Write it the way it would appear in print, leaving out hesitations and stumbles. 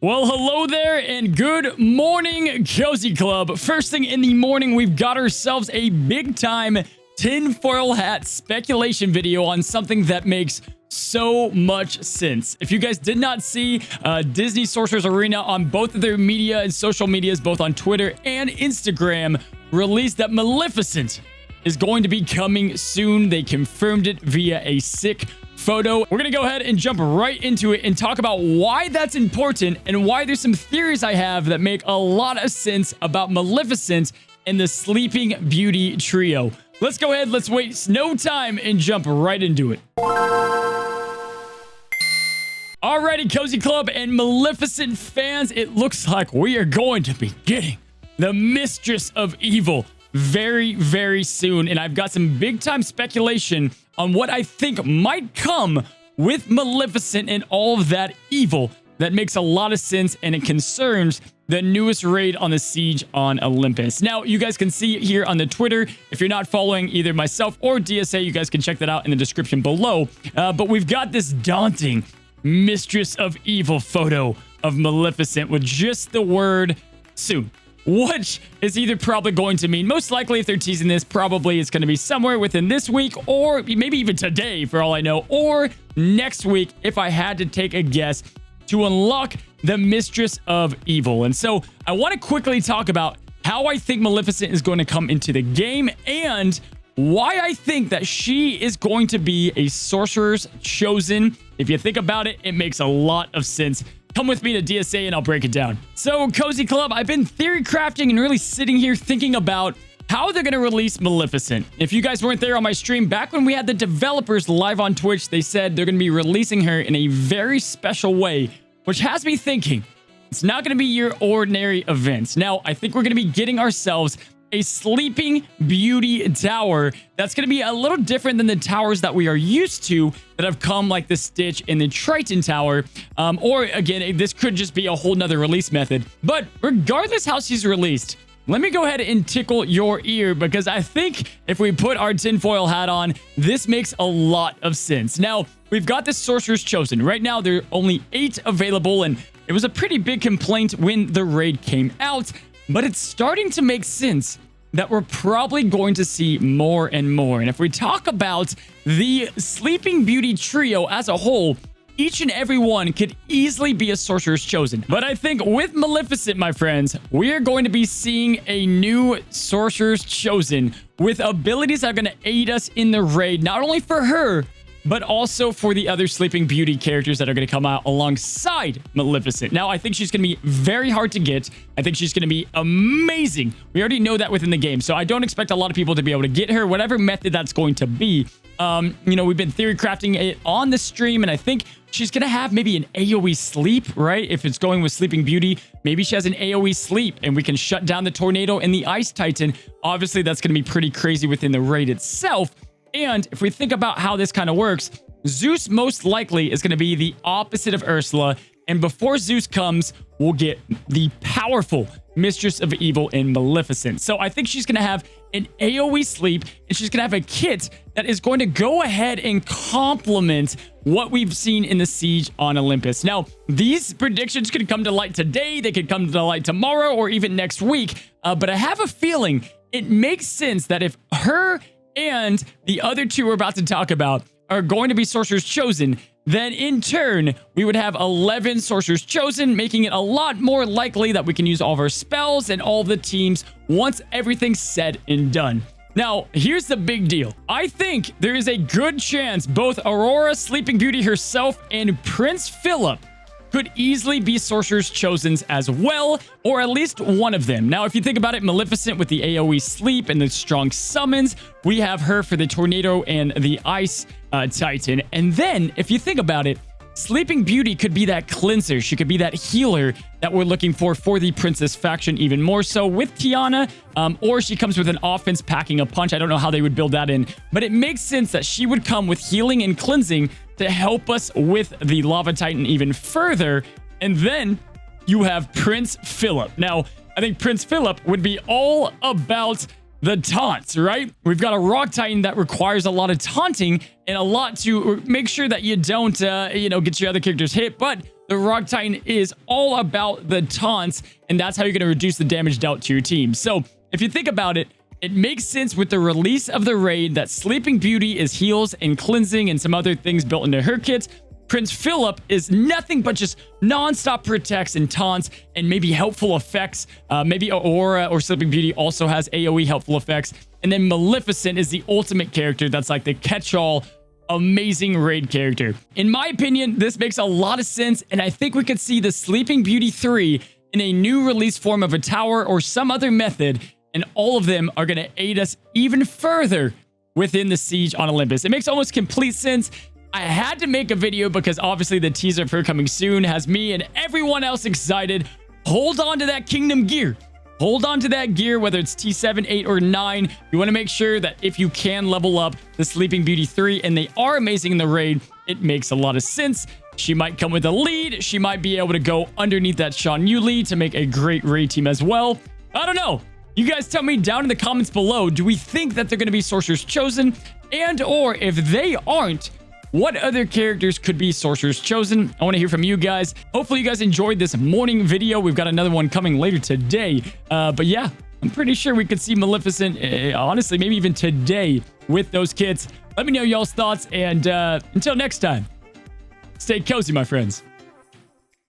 Well, hello there and good morning, Cozy Club. First thing in the morning, we've got ourselves a big time tinfoil hat speculation video on something that makes so much sense. If you guys did not see Disney Sorcerer's Arena on both of their media and social medias, both on Twitter and Instagram, released that Maleficent is going to be coming soon. They confirmed it via a sick photo. We're going to go ahead and jump right into it and talk about why that's important and why there's some theories I have that make a lot of sense about Maleficent and the Sleeping Beauty trio. Let's go ahead, let's waste no time and jump right into it. Alrighty, Cozy Club and Maleficent fans, it looks like we are going to be getting the Mistress of Evil very, very soon. And I've got some big time speculation on what I think might come with Maleficent and all of that evil that makes a lot of sense, and it concerns the newest raid on the siege on Olympus. Now, you guys can see here on the Twitter. If you're not following either myself or DSA, you guys can check that out in the description below. But we've got this daunting Mistress of Evil photo of Maleficent with just the word soon, which is either probably going to mean, most likely if they're teasing this, probably it's going to be somewhere within this week or maybe even today for all I know, or next week if I had to take a guess, to unlock the Mistress of Evil. And so I want to quickly talk about how I think Maleficent is going to come into the game and why I think that she is going to be a Sorcerer's Chosen. If you think about it, it makes a lot of sense. Come with me to DSA and I'll break it down. So, Cozy Club, I've been theory crafting and really sitting here thinking about how they're going to release Maleficent. If you guys weren't there on my stream, back when we had the developers live on Twitch, they said they're going to be releasing her in a very special way, which has me thinking it's not going to be your ordinary events. Now, I think we're going to be getting ourselves a Sleeping Beauty tower that's going to be a little different than the towers that we are used to that have come, like the Stitch and the Triton tower. Or again, this could just be a whole nother release method. But regardless how she's released, let me go ahead and tickle your ear, because I think if we put our tinfoil hat on, this makes a lot of sense. Now, we've got the Sorcerer's Chosen. Right now, there are only 8 available, and it was a pretty big complaint when the raid came out, but it's starting to make sense that we're probably going to see more and more. And if we talk about the Sleeping Beauty trio as a whole, each and every one could easily be a Sorcerer's Chosen. But I think with Maleficent, my friends, we are going to be seeing a new Sorcerer's Chosen with abilities that are going to aid us in the raid, not only for her, but also for the other Sleeping Beauty characters that are going to come out alongside Maleficent. Now, I think she's going to be very hard to get. I think she's going to be amazing. We already know that within the game, so I don't expect a lot of people to be able to get her, whatever method that's going to be. We've been theory crafting it on the stream, and I think she's going to have maybe an AoE sleep, right? If it's going with Sleeping Beauty, maybe she has an AoE sleep, and we can shut down the Tornado and the Ice Titan. Obviously, that's going to be pretty crazy within the raid itself. And if we think about how this kind of works, Zeus most likely is going to be the opposite of Ursula. And before Zeus comes, we'll get the powerful Mistress of Evil in Maleficent. So I think she's going to have an AoE sleep, and she's going to have a kit that is going to go ahead and complement what we've seen in the siege on Olympus. Now, these predictions could come to light today, they could come to light tomorrow, or even next week. But I have a feeling it makes sense that if her and the other two we're about to talk about are going to be Sorcerer's Chosen, then in turn, we would have 11 Sorcerer's Chosen, making it a lot more likely that we can use all of our spells and all the teams once everything's said and done. Now, here's the big deal. I think there is a good chance both Aurora, Sleeping Beauty herself, and Prince Phillip could easily be Sorcerer's Chosens as well, or at least one of them. Now, if you think about it, Maleficent with the AoE sleep and the strong summons, we have her for the Tornado and the Ice Titan. And then, if you think about it, Sleeping Beauty could be that cleanser. She could be that healer that we're looking for the Princess faction even more so with Tiana, or she comes with an offense packing a punch. I don't know how they would build that in, but it makes sense that she would come with healing and cleansing to help us with the Lava Titan even further. And then you have Prince Phillip. Now, I think Prince Phillip would be all about the taunts, right? We've got a Rock Titan that requires a lot of taunting and a lot to make sure that you don't, get your other characters hit. But the Rock Titan is all about the taunts, and that's how you're going to reduce the damage dealt to your team. So if you think about it, it makes sense with the release of the raid that Sleeping Beauty is heals and cleansing and some other things built into her kits. Prince Phillip is nothing but just non-stop protects and taunts and maybe helpful effects. Maybe Aurora or Sleeping Beauty also has AoE helpful effects. And then Maleficent is the ultimate character that's like the catch-all amazing raid character. In my opinion, this makes a lot of sense, and I think we could see the Sleeping Beauty 3 in a new release form of a tower or some other method, and all of them are going to aid us even further within the siege on Olympus. It makes almost complete sense. I had to make a video because obviously the teaser for coming soon has me and everyone else excited. Hold on to that kingdom gear. Hold on to that gear, whether it's T7, 8, or 9. You want to make sure that if you can level up the Sleeping Beauty 3, and they are amazing in the raid, it makes a lot of sense. She might come with a lead. She might be able to go underneath that Shan Yu lead to make a great raid team as well. I don't know. You guys tell me down in the comments below, do we think that they're going to be Sorcerer's Chosen? And or if they aren't, what other characters could be Sorcerer's Chosen? I want to hear from you guys. Hopefully you guys enjoyed this morning video. We've got another one coming later today. But yeah, I'm pretty sure we could see Maleficent, honestly, maybe even today with those kits. Let me know y'all's thoughts. And until next time, stay cozy, my friends.